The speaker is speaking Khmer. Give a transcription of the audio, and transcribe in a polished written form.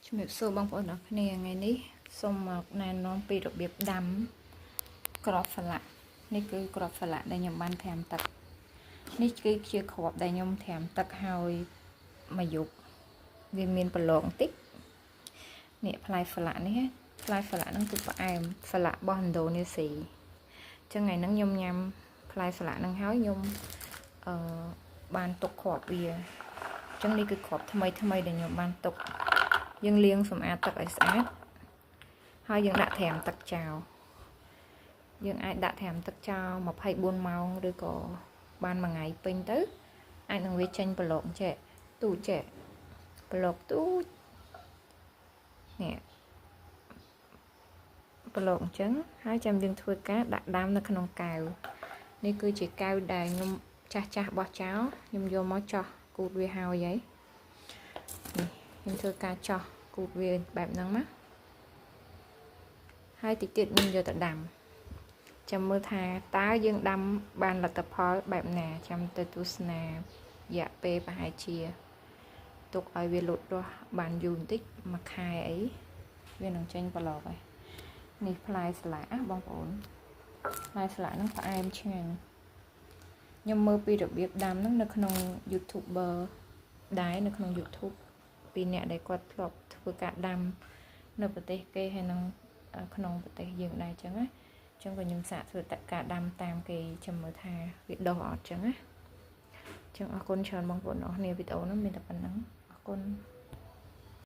ជំរាបសួរបងប្អូនអរគ្នាថ្ងៃនេះសូមមកណែនាំពីរបៀបដាំគ្រាប់សាឡាក់នេះគឺគ្រាប់សាឡាក់ដែលខ្ញុំបានត្រាំទឹកនេះគឺជាគ្រាប់ដែលខ្ញុំត្រាំទឹកហើយមួយយប់វាមានប្រឡងតិចនេះផ្លែសាឡាក់នេះផ្លែសាឡាក់ហ្នឹងគឺផ្អែមសាឡាក់របស់ឥណ្ឌូនេស៊ីអញ្ចឹងថ្ងៃហ្នឹងខ្ញុំញ៉ាំផ្លែសាឡាក់ហ្នឹងហើយខ្ញុំបានទុកគ្រាប់វាអញ្ចឹងនេះគឺគ្រាប់ថ្មីដែលខ្ញុំបានទុកយើងលាងសម្អាតទឹកឲ្យស្អាតហើយយើងដាក់ត្រាំទឹកចោលយើងអាចដាក់ត្រាំទឹកចោល24ម៉ោងឬក៏បានមួយថ្ងៃពេញទៅអាចនឹងវាចេញប្រឡងចេកទូចចេកប្រឡងទូចនេះប្រឡងអញ្ចឹងហើយចាំយើងធ្វើការដាក់ដាំនៅក្នុងកែវនេះគឺជាកែវដែលខ្ញុំចាស់បោះចោលខ្ញុំយកមកចោះគូតវាហើយនេះខ្ញុំធ្វើការចោះគូតវាបែបហ្នឹងណាហើយតិចទៀតខ្ញុំយកទៅដាំចាំមើលថាតើយើងដាំបានលទ្ធផលបែបណាចាំទៅទស្សនារយៈពេលប្រហែលជាទុកឲ្យវាលូតលាស់បានយូរបន្តិចមួយខែអីវានឹងចេញប្រឡងហើយនេះផ្លែសាឡាក់បងប្អូនផ្លែសាឡាក់ហ្នឹងផ្អែមឆ្ងាញ់ខ្ញុំមើលពីរបៀបដាំហ្នឹងនៅក្នុង YouTuber ដែរនៅក្នុង YouTube ពីអ្នកដែលគាត់ធ្លាប់ធ្វើការដាំនៅប្រទេសគេហើយនឹងក្នុងប្រទេសយើងដែរអញ្ចឹងណាអញ្ចឹងក៏ខ្ញុំសាកធ្វើការដាំតាមគេចាំមើលថាវាដុះអត់អញ្ចឹងណាអញ្ចឹងអរគុណច្រើនបងប្អូនអរគ្នាវីដេអូនេះមានតែប៉ុណ្្នឹងអរគុណ